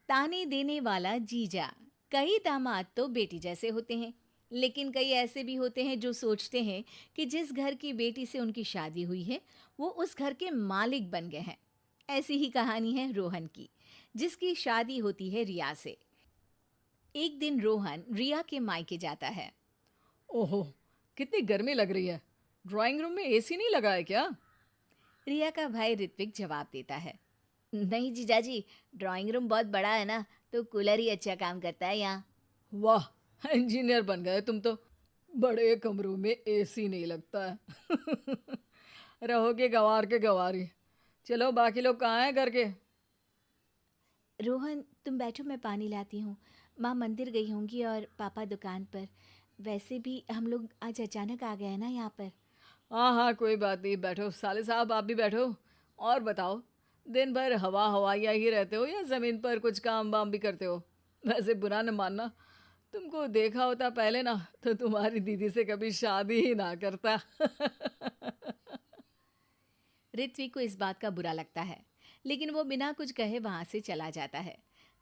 ताने देने वाला जीजा। कई दामाद तो बेटी जैसे होते हैं, लेकिन कई ऐसे भी होते हैं जो सोचते हैं कि जिस घर की बेटी से उनकी शादी हुई है वो उस घर के मालिक बन गए हैं। ऐसी ही कहानी है रोहन की, जिसकी शादी होती है रिया से। एक दिन रोहन रिया के मायके जाता है। ओहो, कितनी गर्मी लग रही है। ड्राइंग रूम में एसी नहीं लगा है क्या? रिया का भाई ऋत्विक जवाब देता है, नहीं जीजाजी, ड्राइंग रूम बहुत बड़ा है ना, तो कूलर ही अच्छा काम करता है यहाँ। वाह, इंजीनियर बन गए तुम तो। बड़े कमरों में एसी नहीं लगता है। रहोगे गंवार के गंवारी। चलो, बाकी लोग कहाँ हैं घर के? रोहन तुम बैठो, मैं पानी लाती हूँ। माँ मंदिर गई होंगी और पापा दुकान पर। वैसे भी हम लोग आज अचानक आ गए हैं ना यहाँ पर। हाँ हाँ, कोई बात नहीं, बैठो। साले साहब आप भी बैठो। और बताओ, दिन भर हवा हवाइया ही रहते हो या ज़मीन पर कुछ काम वाम भी करते हो? वैसे बुरा न मानना, तुमको देखा होता पहले ना तो तुम्हारी दीदी से कभी शादी ही ना करता। ऋत्विक को इस बात का बुरा लगता है, लेकिन वो बिना कुछ कहे वहाँ से चला जाता है।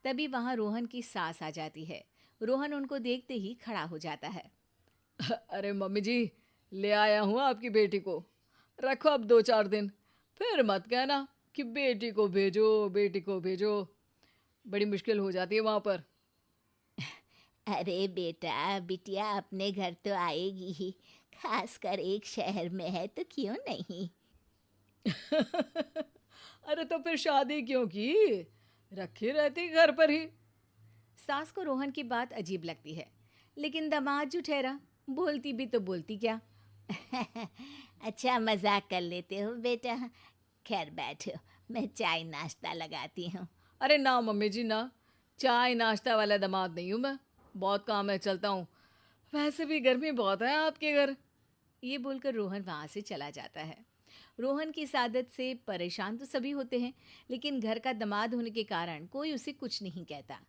तभी वहाँ रोहन की सास आ जाती है। रोहन उनको देखते ही खड़ा हो जाता है। अरे मम्मी जी, ले आया हूँ आपकी बेटी को। रखो अब 2-4 दिन, फिर मत कहना कि बेटी को भेजो, बेटी को भेजो। बड़ी मुश्किल हो जाती है वहाँ पर। अरे बेटा बिटिया अपने घर तो आएगी ही, खासकर एक शहर में है तो क्यों नहीं। अरे तो फिर शादी क्यों की? रखी रहती घर पर ही। सास को रोहन की बात अजीब लगती है, लेकिन दामाद जो ठहरा, बोलती भी तो बोलती क्या। अच्छा मजाक कर लेते हो बेटा। खैर बैठो, मैं चाय नाश्ता लगाती हूँ। अरे ना मम्मी जी ना, चाय नाश्ता वाला दामाद नहीं हूँ मैं। बहुत काम है, चलता हूँ। वैसे भी गर्मी बहुत है आपके घर। ये बोलकर रोहन वहाँ से चला जाता है। रोहन की इस आदत से परेशान तो सभी होते हैं, लेकिन घर का दामाद होने के कारण कोई उसे कुछ नहीं कहता।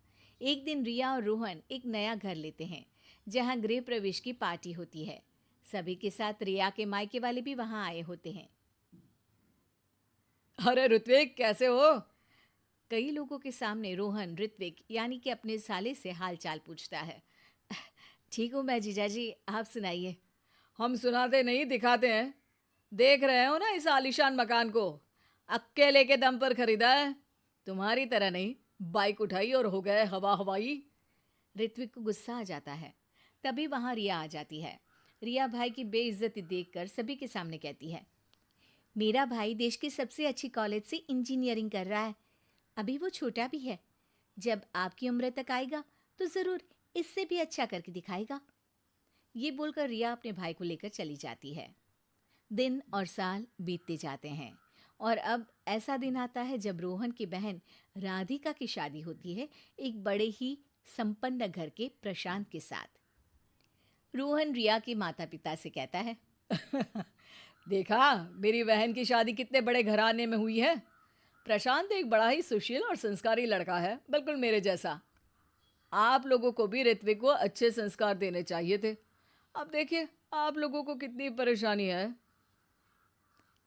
एक दिन रिया और रोहन एक नया घर लेते हैं, जहाँ गृह प्रवेश की पार्टी होती है। सभी के साथ रिया के मायके वाले भी वहाँ आए होते हैं। अरे ऋत्विक, कैसे हो? कई लोगों के सामने रोहन ऋत्विक यानी कि अपने साले से हालचाल पूछता है। ठीक हूँ मैं जीजाजी, आप सुनाइए। हम सुनाते नहीं, दिखाते हैं। देख रहे हो ना इस आलीशान मकान को? अकेले के दम पर खरीदा है। तुम्हारी तरह नहीं, बाइक उठाई और हो गए हवा हवाई। ऋत्विक को गुस्सा आ जाता है। तभी वहां रिया आ जाती है। रिया भाई की बेइज्जती देखकर सभी के सामने कहती है, मेरा भाई देश की सबसे अच्छी कॉलेज से इंजीनियरिंग कर रहा है। अभी वो छोटा भी है, जब आपकी उम्र तक आएगा तो ज़रूर इससे भी अच्छा करके दिखाएगा। ये बोलकर रिया अपने भाई को लेकर चली जाती है। दिन और साल बीतते जाते हैं, और अब ऐसा दिन आता है जब रोहन की बहन राधिका की शादी होती है, एक बड़े ही संपन्न घर के प्रशांत के साथ। रोहन रिया के माता पिता से कहता है, देखा, मेरी बहन की शादी कितने बड़े घराने में हुई है। प्रशांत एक बड़ा ही सुशील और संस्कारी लड़का है, बिल्कुल मेरे जैसा। आप लोगों को भी ऋत्विक को अच्छे संस्कार देने चाहिए थे। अब देखिए, आप लोगों को कितनी परेशानी है।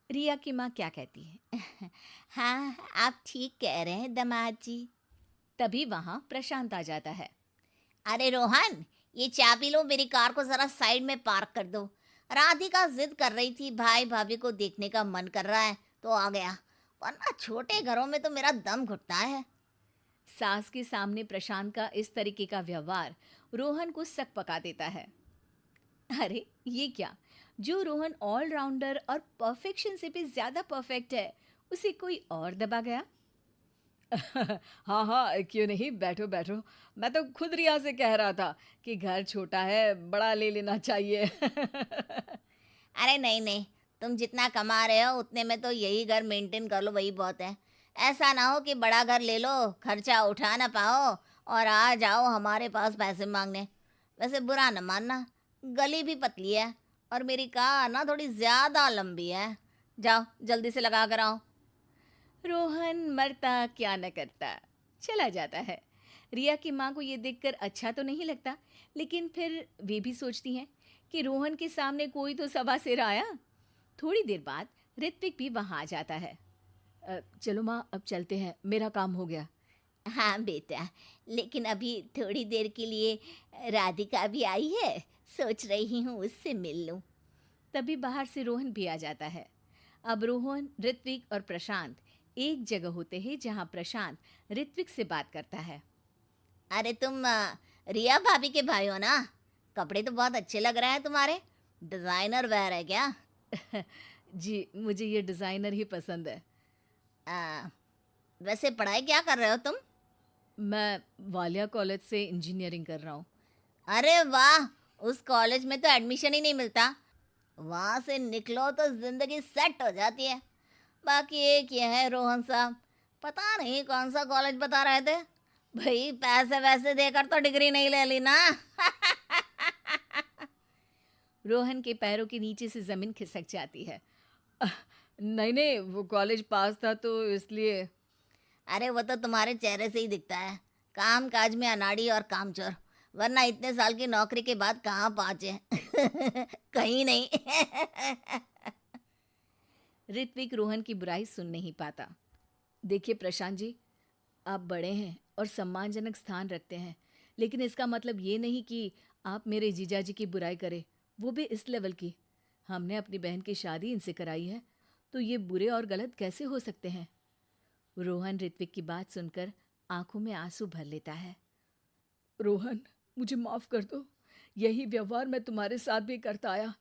रिया की माँ क्या कहती है। हाँ आप ठीक कह रहे हैं दामाद जी। तभी वहाँ प्रशांत आ जाता है। अरे रोहन, ये चाबी लो, मेरी कार को जरा साइड में पार्क कर दो। राधिका जिद कर रही थी, भाई भाभी को देखने का मन कर रहा है तो आ गया, वरना छोटे घरों में तो मेरा दम घुटता है। सास के सामने प्रशांत का इस तरीके का व्यवहार रोहन को सक पका देता है। अरे ये क्या, जो रोहन ऑलराउंडर और परफेक्शन से भी ज्यादा परफेक्ट है, उसे कोई और दबा गया। हाँ हाँ, क्यों नहीं, बैठो बैठो। मैं तो खुद रिया से कह रहा था कि घर छोटा है, बड़ा ले लेना चाहिए। अरे नहीं नहीं, तुम जितना कमा रहे हो उतने में तो यही घर मेंटेन कर लो, वही बहुत है। ऐसा ना हो कि बड़ा घर ले लो, खर्चा उठा ना पाओ और आ जाओ हमारे पास पैसे मांगने। वैसे बुरा न मानना, गली भी पतली है और मेरी कार ना थोड़ी ज़्यादा लंबी है। जाओ जल्दी से लगा कर आओ। रोहन मरता क्या न करता, चला जाता है। रिया की माँ को ये देखकर अच्छा तो नहीं लगता, लेकिन फिर वे भी सोचती हैं कि रोहन के सामने कोई तो सवा सिर आया। थोड़ी देर बाद ऋत्विक भी वहाँ आ जाता है। चलो माँ, अब चलते हैं, मेरा काम हो गया। हाँ बेटा, लेकिन अभी थोड़ी देर के लिए राधिका भी आई है, सोच रही हूँ उससे मिल लूँ। तभी बाहर से रोहन भी आ जाता है। अब रोहन, ऋत्विक और प्रशांत एक जगह होते हैं जहाँ प्रशांत ऋत्विक से बात करता है। अरे तुम रिया भाभी के भाई हो ना? कपड़े तो बहुत अच्छे लग रहे हैं तुम्हारे। डिजाइनर वेयर है क्या? जी, मुझे ये डिज़ाइनर ही पसंद है। आ, वैसे पढ़ाई क्या कर रहे हो तुम? मैं वालिया कॉलेज से इंजीनियरिंग कर रहा हूँ। अरे वाह, उस कॉलेज में तो एडमिशन ही नहीं मिलता। वहाँ से निकलो तो जिंदगी सेट हो जाती है। बाकी एक ये है रोहन साहब, पता नहीं कौन सा कॉलेज बता रहे थे। भाई पैसे वैसे देकर तो डिग्री नहीं ले ली ना। रोहन के पैरों के नीचे से ज़मीन खिसक जाती है। नहीं नहीं, वो कॉलेज पास था तो इसलिए। अरे वो तो तुम्हारे चेहरे से ही दिखता है, काम काज में अनाड़ी और कामचोर, वरना इतने साल की नौकरी के बाद कहाँ पहुंचे? कहीं नहीं। ऋत्विक रोहन की बुराई सुन नहीं पाता। देखिए प्रशांत जी, आप बड़े हैं और सम्मानजनक स्थान रखते हैं, लेकिन इसका मतलब ये नहीं कि आप मेरे जीजाजी की बुराई करें, वो भी इस लेवल की। हमने अपनी बहन की शादी इनसे कराई है, तो ये बुरे और गलत कैसे हो सकते हैं? रोहन ऋत्विक की बात सुनकर आंखों में आंसू भर लेता है। रोहन, मुझे माफ कर दो। यही व्यवहार मैं तुम्हारे साथ भी करता आया,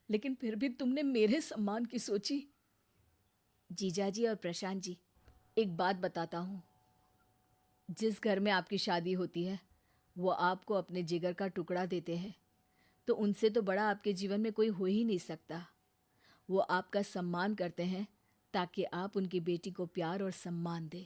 लेकिन फिर भी तुमने मेरे सम्मान की सोची। जीजाजी और प्रशांत जी, एक बात बताता हूँ। जिस घर में आपकी शादी होती है, वो आपको अपने जिगर का टुकड़ा देते हैं, तो उनसे तो बड़ा आपके जीवन में कोई हो ही नहीं सकता। वो आपका सम्मान करते हैं ताकि आप उनकी बेटी को प्यार और सम्मान दें।